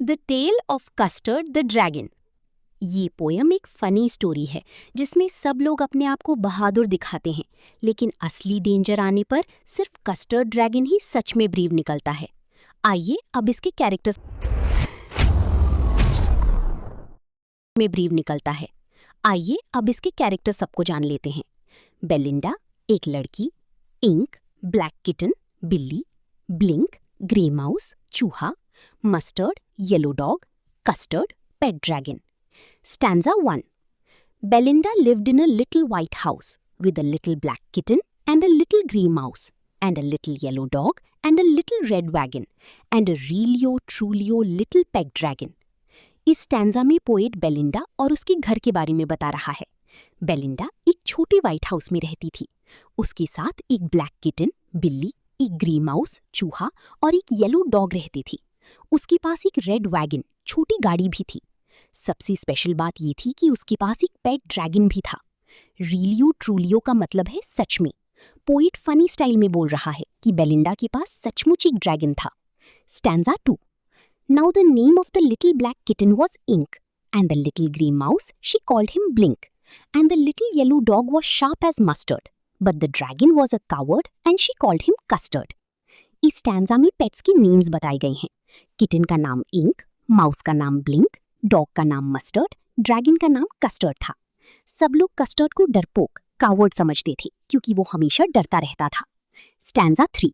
The tale of custard the dragon. ये poem एक funny story है जिसमें सब लोग अपने आप को बहादुर दिखाते हैं, लेकिन असली डेंजर आने पर सिर्फ कस्टर्ड ड्रैगन ही सच में ब्रीव निकलता है। आइए अब इसके कैरेक्टर्स में ब्रीव निकलता है। आइए अब इसके कैरेक्टर सबको जान लेते हैं। बेलिंडा एक लड़की, इंक ब्लैक किटन बिल्ली, ब्लिंक ग्रे माउस चूहा, mustard yellow dog, custard pet dragon. Stanza 1. Belinda lived in a little white house with a little black kitten and a little grey mouse and a little yellow dog and a little red wagon and a realio trulio little pet dragon. इस stanza में poet Belinda और उसके घर के बारे में बता रहा है। बेलिंडा एक छोटे व्हाइट हाउस में रहती थी। उसके साथ एक ब्लैक किटन बिल्ली, एक ग्रे माउस चूहा और एक येलो डॉग रहती थी। उसके पास एक रेड वैगन छोटी गाड़ी भी थी। सबसे स्पेशल बात ये थी कि उसके पास एक पेट ड्रैगन भी था। रीलियो ट्रूलियो का मतलब है सच में। पोइट फनी स्टाइल में बोल रहा है कि बेलिंडा के पास सचमुच एक ड्रैगन था। Stanza 2. Now the name of the little black kitten was Ink, and the little grey mouse she called him Blink, and the little yellow dog was sharp as mustard, but the dragon was a coward and she called him Custard. इस stanza में pets की names बताए गए हैं। Kitten का नाम ink, mouse का नाम ब्लिंक, डॉग का नाम मस्टर्ड, ड्रैगन का नाम कस्टर्ड था। सब लोग कस्टर्ड को डरपोक कावर्ड समझते थे क्योंकि वो हमेशा डरता रहता था। Stanza 3.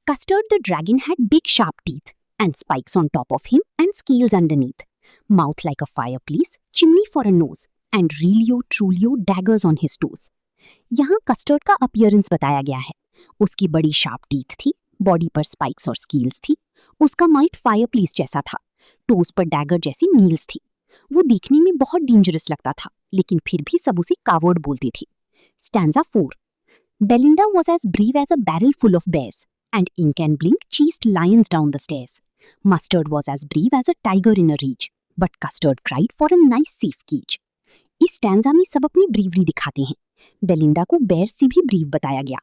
Custard the dragon had big sharp teeth and spikes on top of him and scales underneath, mouth like a fireplace, chimney for a nose and realio trulio daggers on his toes. यहाँ custard का appearance बताया गया है। उसकी बड़ी sharp teeth थी, body पर spikes और स्कील्स थी, उसका माइट फायरप्लेस जैसा था, टोज पर डैगर जैसी नील्स थी। वो दिखने में बहुत डेंजरस लगता था, लेकिन फिर भी सब उसे कावर्ड बोलते थे। Stanza 4. Belinda was as brave as a barrel full of bears, and Ink and Blink chased lions down the stairs. Mustard was as brave as a tiger in a rage, but Custard cried for a nice safe cage. इस stanza में सब अपनी brewery दिखाते हैं। Belinda को bear से भी ब्रीव बताया गया।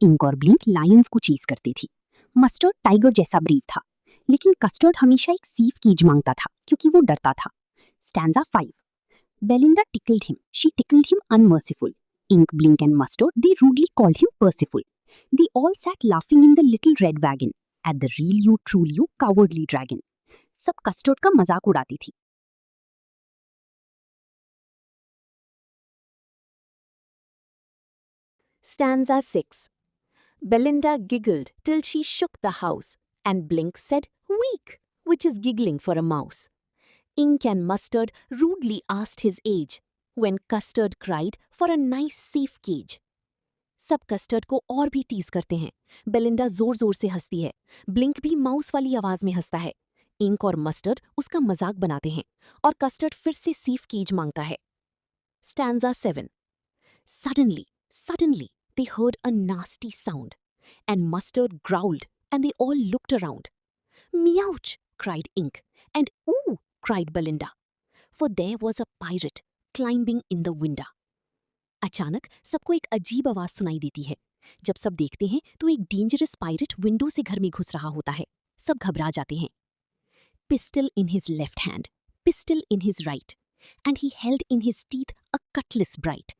इंक और ब्लिंक लायंस को चीज करती थी। मस्टर्ड टाइगर जैसा ब्रीव था, लेकिन कस्टर्ड हमेशा एक सेफ केज मांगता था क्योंकि वो डरता था। Stanza 5. Belinda tickled him. She tickled him unmerciful. Ink, Blink and Mustard, they rudely called him Percival. They all sat laughing in the little red wagon at the real truly cowardly dragon. सब custard का मजाक उड़ाती थी। Stanza 6. Belinda giggled till she shook the house, and Blink said, "Weak," which is giggling for a mouse. Ink and Mustard rudely asked his age, when Custard cried for a nice safe cage. सब custard को और भी tease करते हैं। Belinda जोर जोर से हंसती है। ब्लिंक भी माउस वाली आवाज में हंसता है। इंक और मस्टर्ड उसका मजाक बनाते हैं और कस्टर्ड फिर से सेफ केज मांगता है। Stanza 7. Suddenly, they heard a nasty sound, and Mustard growled, and they all looked around. "Meouch!" cried Ink, and "Ooh!" cried Belinda, for there was a pirate climbing in the window. अचानक सबको एक अजीब आवाज सुनाई देती है। जब सब देखते हैं तो एक डेंजरस पायरेट विंडो से घर में घुस रहा होता है। सब घबरा जाते हैं। Pistol in his left hand, pistol in his right, and he held in his teeth a cutlass bright.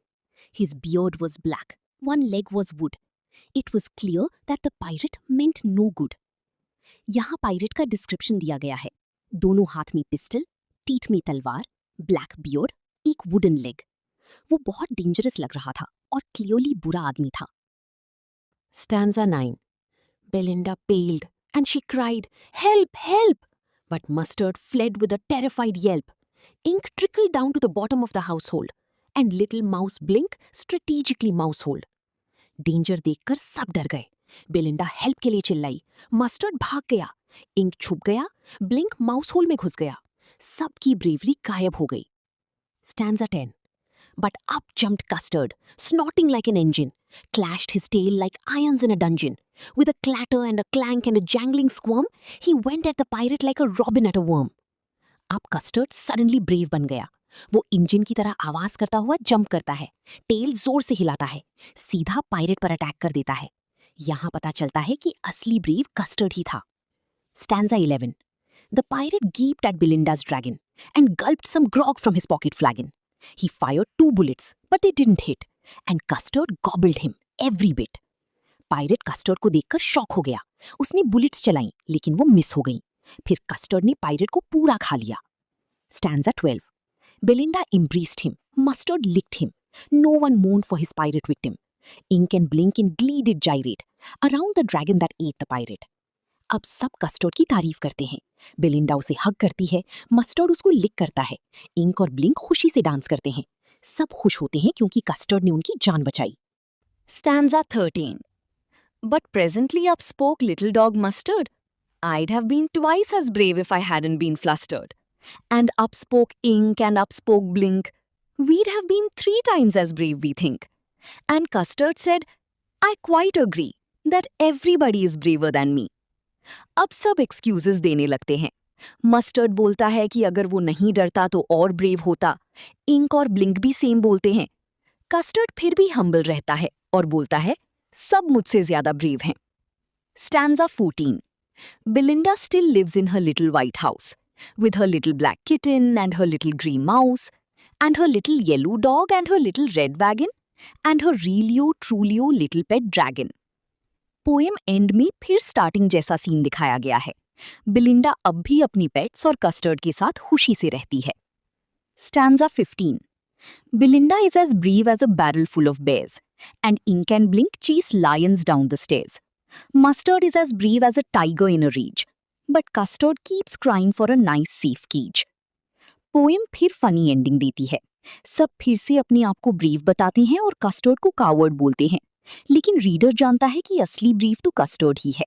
His beard was black, one leg was wood. It was clear that the pirate meant no good. यहाँ pirate का description दिया गया है। दोनों हाथ में pistol, teeth में तलवार, ब्लैक बियर्ड, एक वुडन लेग। वो बहुत डेंजरस लग रहा था और क्लियरली बुरा आदमी था। Stanza 9. Belinda paled and she cried, "Help! Help!" But Mustard fled with a terrified yelp. Ink trickled down to the bottom of the household, and little mouse Blink strategically mousehold. Danger देखकर सब डर गए। Belinda help के लिए चिल्लाई, mustard भाग गया, ink छुप गया, ब्लिंक माउस होल में घुस गया। सबकी ब्रेवरी गायब हो गई। Stanza 10. But up jumped Custard, snorting like an engine, clashed his tail like irons in a dungeon. With a clatter and a clank and a jangling squirm, he went at the pirate like a robin at a worm. अब custard suddenly brave बन गया। वो engine की तरह आवाज करता हुआ jump करता है, टेल जोर से हिलाता है, सीधा पायरेट पर अटैक कर देता है। यहाँ पता चलता है कि असली ब्रेव कस्टर्ड ही था। Stanza 11. The pirate gaped at Belinda's dragon and gulped some grog from his pocket flagon. He fired 2 bullets, but they didn't hit, and Custard gobbled him every bit. Pirate custard को देखकर shock हो गया। उसने bullets चलाई, लेकिन वो miss हो गईं। फिर कस्टर्ड ने पायरेट को पूरा खा लिया। Stanza 12. Belinda embraced him. Mustard licked him. No one mourned for his pirate victim. Ink and Blink in glee did gyrate around the dragon that ate the pirate. अब सब कस्टर्ड की तारीफ करते हैं। बेलिंडा उसे हग करती है, मस्टर्ड उसको लिक करता है, इंक और ब्लिंक खुशी से डांस करते हैं। सब खुश होते हैं क्योंकि कस्टर्ड ने उनकी जान बचाई। Stanza 13. But presently up spoke little dog Mustard. I'd have been twice as brave if I hadn't been flustered. And up spoke Ink and up spoke Blink. We'd have been 3 times as brave, we think. And Custard said, I quite agree that everybody is braver than me. अब सब excuses देने लगते हैं। Mustard बोलता है कि अगर वो नहीं डरता तो और ब्रेव होता। इंक और ब्लिंक भी सेम बोलते हैं। कस्टर्ड फिर भी हम्बल रहता है और बोलता है, सब मुझसे ज्यादा ब्रेव हैं। Stanza 14. Belinda still lives in her little white house, with her little black kitten and her little green mouse, and her little yellow dog and her little red wagon, and her realio trulio little pet dragon. Poem and में फिर starting जैसा scene दिखाया गया है। बिलिंडा अब भी अपनी pets और कस्टर्ड के साथ खुशी से रहती है। Stanza 15. Belinda is as brave as a barrel full of bears, and Ink and Blink chase lions down the stairs. Mustard is as brave as a tiger in a rage, but Custard keeps crying for a nice safe cage. Poem फिर funny ending देती है। सब फिर से अपने आप को ब्रीव बताते हैं और कस्टर्ड को कावर्ड बोलते हैं, लेकिन रीडर जानता है कि असली ब्रीव तो कस्टर्ड ही है।